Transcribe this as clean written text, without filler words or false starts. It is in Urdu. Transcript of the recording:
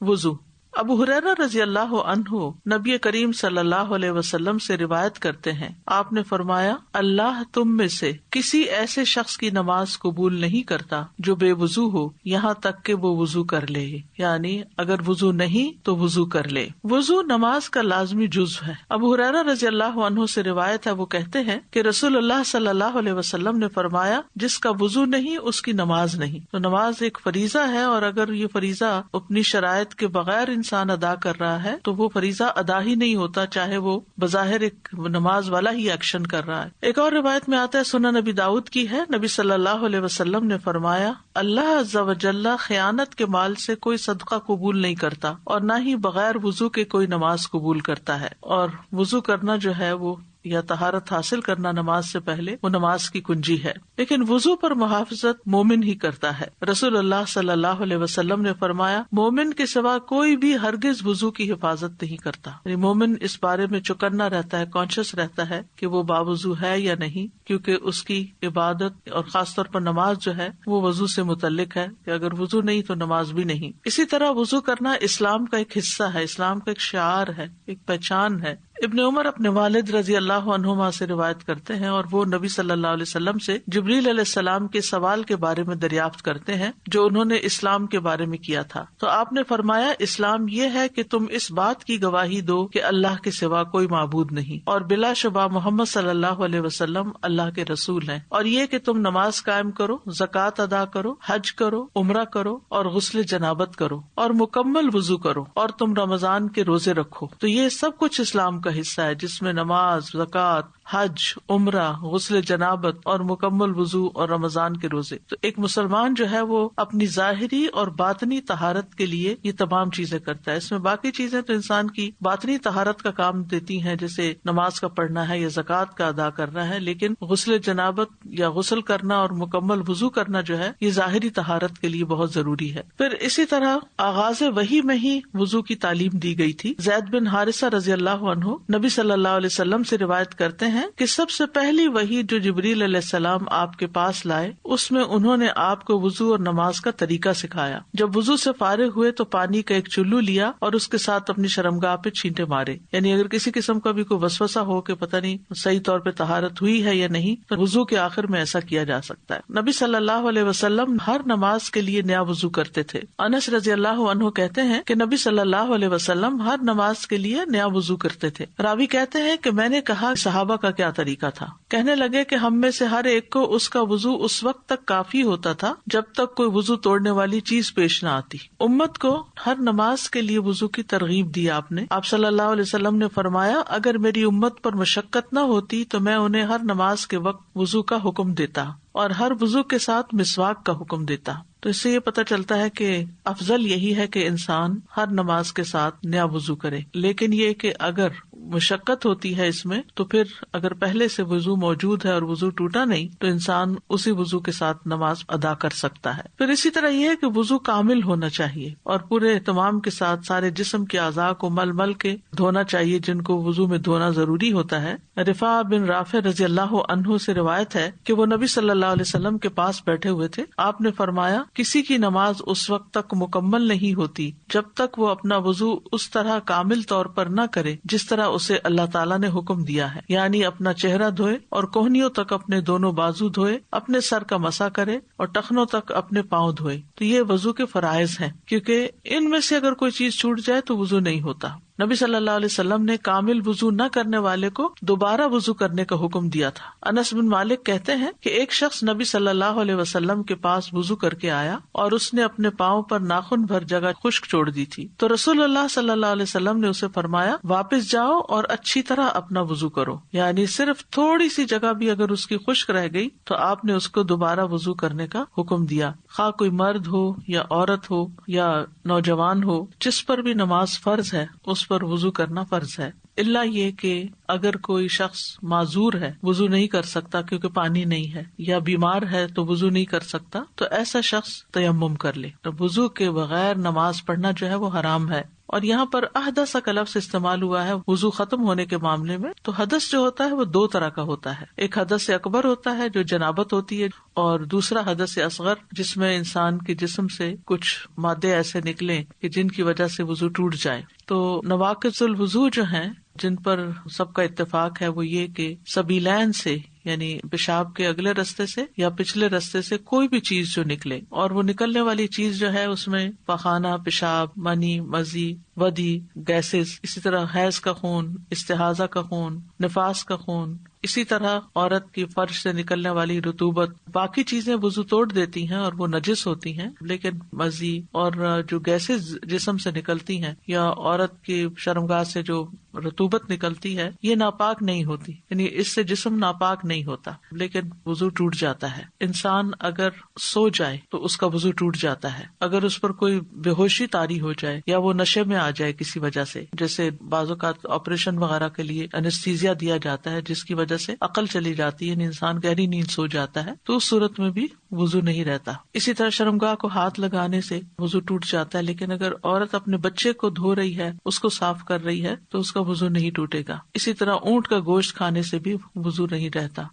وضو۔ ابو ہریرہ رضی اللہ عنہ نبی کریم صلی اللہ علیہ وسلم سے روایت کرتے ہیں، آپ نے فرمایا، اللہ تم میں سے کسی ایسے شخص کی نماز قبول نہیں کرتا جو بے وضو ہو یہاں تک کہ وہ وضو کر لے، یعنی اگر وضو نہیں تو وضو کر لے۔ وضو نماز کا لازمی جزو ہے۔ ابو ہریرہ رضی اللہ عنہ سے روایت ہے، وہ کہتے ہیں کہ رسول اللہ صلی اللہ علیہ وسلم نے فرمایا، جس کا وضو نہیں اس کی نماز نہیں۔ تو نماز ایک فریضہ ہے، اور اگر یہ فریضہ اپنی شرائط کے بغیر انسان ادا کر رہا ہے تو وہ فریضہ ادا ہی نہیں ہوتا، چاہے وہ بظاہر ایک نماز والا ہی ایکشن کر رہا ہے۔ ایک اور روایت میں آتا ہے، سنن نبی داؤد کی ہے، نبی صلی اللہ علیہ وسلم نے فرمایا، اللہ عز و جل خیانت کے مال سے کوئی صدقہ قبول نہیں کرتا، اور نہ ہی بغیر وضو کے کوئی نماز قبول کرتا ہے۔ اور وضو کرنا جو ہے وہ یا طہارت حاصل کرنا نماز سے پہلے، وہ نماز کی کنجی ہے، لیکن وضو پر محافظت مومن ہی کرتا ہے۔ رسول اللہ صلی اللہ علیہ وسلم نے فرمایا، مومن کے سوا کوئی بھی ہرگز وضو کی حفاظت نہیں کرتا، یعنی مومن اس بارے میں چوکنا رہتا ہے، کانشیس رہتا ہے کہ وہ باوضو ہے یا نہیں، کیونکہ اس کی عبادت اور خاص طور پر نماز جو ہے وہ وضو سے متعلق ہے، کہ اگر وضو نہیں تو نماز بھی نہیں۔ اسی طرح وضو کرنا اسلام کا ایک حصہ ہے، اسلام کا ایک شعار ہے، ایک پہچان ہے۔ ابن عمر اپنے والد رضی اللہ عنہما سے روایت کرتے ہیں، اور وہ نبی صلی اللہ علیہ وسلم سے جبریل علیہ السلام کے سوال کے بارے میں دریافت کرتے ہیں جو انہوں نے اسلام کے بارے میں کیا تھا۔ تو آپ نے فرمایا، اسلام یہ ہے کہ تم اس بات کی گواہی دو کہ اللہ کے سوا کوئی معبود نہیں، اور بلا شبہ محمد صلی اللہ علیہ وسلم اللہ کے رسول ہیں، اور یہ کہ تم نماز قائم کرو، زکوٰۃ ادا کرو، حج کرو، عمرہ کرو، اور غسل جنابت کرو، اور مکمل وضو کرو، اور تم رمضان کے روزے رکھو۔ تو یہ سب کچھ اسلام کا حصہ ہے، جس میں نماز، زکوٰۃ، حج، عمرہ، غسل جنابت اور مکمل وضو اور رمضان کے روزے۔ تو ایک مسلمان جو ہے وہ اپنی ظاہری اور باطنی طہارت کے لیے یہ تمام چیزیں کرتا ہے۔ اس میں باقی چیزیں تو انسان کی باطنی طہارت کا کام دیتی ہیں، جیسے نماز کا پڑھنا ہے یا زکوٰۃ کا ادا کرنا ہے، لیکن غسل جنابت یا غسل کرنا اور مکمل وضو کرنا جو ہے یہ ظاہری طہارت کے لیے بہت ضروری ہے۔ پھر اسی طرح آغاز وحی میں ہی وضو کی تعلیم دی گئی تھی۔ زید بن حارثہ رضی اللہ عنہ نبی صلی اللہ علیہ وسلم سے روایت کرتے ہیں کہ سب سے پہلی وحی جو جبریل علیہ السلام آپ کے پاس لائے، اس میں انہوں نے آپ کو وضو اور نماز کا طریقہ سکھایا۔ جب وضو سے فارغ ہوئے تو پانی کا ایک چلو لیا اور اس کے ساتھ اپنی شرمگاہ پہ چھینٹے مارے، یعنی اگر کسی قسم کا بھی کوئی وسوسہ ہو کہ پتہ نہیں صحیح طور پہ طہارت ہوئی ہے یا نہیں، تو وضو کے آخر میں ایسا کیا جا سکتا ہے۔ نبی صلی اللہ علیہ وسلم ہر نماز کے لیے نیا وضو کرتے تھے۔ انس رضی اللہ عنہ کہتے ہیں کہ نبی صلی اللہ علیہ وسلم ہر نماز کے لیے نیا وضو کرتے تھے۔ راوی کہتے ہیں کہ میں نے کہا صحابہ کا کیا طریقہ تھا؟ کہنے لگے کہ ہم میں سے ہر ایک کو اس کا وضو اس وقت تک کافی ہوتا تھا جب تک کوئی وضو توڑنے والی چیز پیش نہ آتی۔ امت کو ہر نماز کے لیے وضو کی ترغیب دی آپ نے۔ آپ صلی اللہ علیہ وسلم نے فرمایا، اگر میری امت پر مشقت نہ ہوتی تو میں انہیں ہر نماز کے وقت وضو کا حکم دیتا اور ہر وضو کے ساتھ مسواک کا حکم دیتا۔ تو اس سے یہ پتہ چلتا ہے کہ افضل یہی ہے کہ انسان ہر نماز کے ساتھ نیا وضو کرے، لیکن یہ کہ اگر مشقت ہوتی ہے اس میں تو پھر اگر پہلے سے وضو موجود ہے اور وضو ٹوٹا نہیں تو انسان اسی وضو کے ساتھ نماز ادا کر سکتا ہے۔ پھر اسی طرح یہ ہے کہ وضو کامل ہونا چاہیے اور پورے اہتمام کے ساتھ سارے جسم کے اعضاء کو مل مل کے دھونا چاہیے، جن کو وضو میں دھونا ضروری ہوتا ہے۔ رفاع بن رافع رضی اللہ عنہ سے روایت ہے کہ وہ نبی صلی اللہ علیہ وسلم کے پاس بیٹھے ہوئے تھے۔ آپ نے فرمایا، کسی کی نماز اس وقت تک مکمل نہیں ہوتی جب تک وہ اپنا وضو اس طرح کامل طور پر نہ کرے جس طرح اسے اللہ تعالیٰ نے حکم دیا ہے، یعنی اپنا چہرہ دھوئے اور کوہنیوں تک اپنے دونوں بازو دھوئے، اپنے سر کا مسح کرے اور ٹخنوں تک اپنے پاؤں دھوئے۔ تو یہ وضو کے فرائض ہیں، کیونکہ ان میں سے اگر کوئی چیز چھوٹ جائے تو وضو نہیں ہوتا۔ نبی صلی اللہ علیہ وسلم نے کامل وضو نہ کرنے والے کو دوبارہ وضو کرنے کا حکم دیا تھا۔ انس بن مالک کہتے ہیں کہ ایک شخص نبی صلی اللہ علیہ وسلم کے پاس وضو کر کے آیا اور اس نے اپنے پاؤں پر ناخن بھر جگہ خشک چھوڑ دی تھی، تو رسول اللہ صلی اللہ علیہ وسلم نے اسے فرمایا، واپس جاؤ اور اچھی طرح اپنا وضو کرو، یعنی صرف تھوڑی سی جگہ بھی اگر اس کی خشک رہ گئی تو آپ نے اس کو دوبارہ وضو کرنے کا حکم دیا، خواہ کوئی مرد ہو یا عورت ہو یا نوجوان ہو، جس پر بھی نماز فرض ہے اس پر وضو کرنا فرض ہے، الا یہ کہ اگر کوئی شخص معذور ہے، وضو نہیں کر سکتا کیونکہ پانی نہیں ہے، یا بیمار ہے تو وضو نہیں کر سکتا، تو ایسا شخص تیمم کر لے۔ تو وضو کے بغیر نماز پڑھنا جو ہے وہ حرام ہے۔ اور یہاں پر احدث کا لفظ استعمال ہوا ہے وضو ختم ہونے کے معاملے میں۔ تو حدث جو ہوتا ہے وہ دو طرح کا ہوتا ہے، ایک حدث اکبر ہوتا ہے جو جنابت ہوتی ہے، اور دوسرا حدث اصغر جس میں انسان کے جسم سے کچھ مادے ایسے نکلیں کہ جن کی وجہ سے وضو ٹوٹ جائے. تو نواقض الوضو جو ہیں جن پر سب کا اتفاق ہے وہ یہ کہ سبیلین سے یعنی پیشاب کے اگلے رستے سے یا پچھلے رستے سے کوئی بھی چیز جو نکلے، اور وہ نکلنے والی چیز جو ہے اس میں پخانہ، پیشاب، منی، مزی، ودی، گیسز، اسی طرح حیض کا خون، استحاضہ کا خون، نفاس کا خون، اسی طرح عورت کی فرج سے نکلنے والی رطوبت، باقی چیزیں وضو توڑ دیتی ہیں اور وہ نجس ہوتی ہیں، لیکن مزی اور جو گیسز جسم سے نکلتی ہیں یا عورت کی شرمگاہ سے جو رطوبت نکلتی ہے یہ ناپاک نہیں ہوتی، یعنی اس سے جسم ناپاک نہیں ہوتا، لیکن وضو ٹوٹ جاتا ہے. انسان اگر سو جائے تو اس کا وضو ٹوٹ جاتا ہے. اگر اس پر کوئی بے ہوشی طاری ہو جائے یا وہ نشے میں آ جائے کسی وجہ سے، جیسے بعض اوقات آپریشن وغیرہ کے لیے انیستھیزیا دیا جاتا ہے جس کی وجہ سے عقل چلی جاتی ہے، انسان گہری نیند سو جاتا ہے، تو اس صورت میں بھی وضو نہیں رہتا. اسی طرح شرمگاہ کو ہاتھ لگانے سے وضو ٹوٹ جاتا ہے، لیکن اگر عورت اپنے بچے کو دھو رہی ہے، اس کو صاف کر رہی ہے تو اس کا وضو نہیں ٹوٹے گا. اسی طرح اونٹ کا گوشت کھانے سے بھی وضو نہیں رہتا.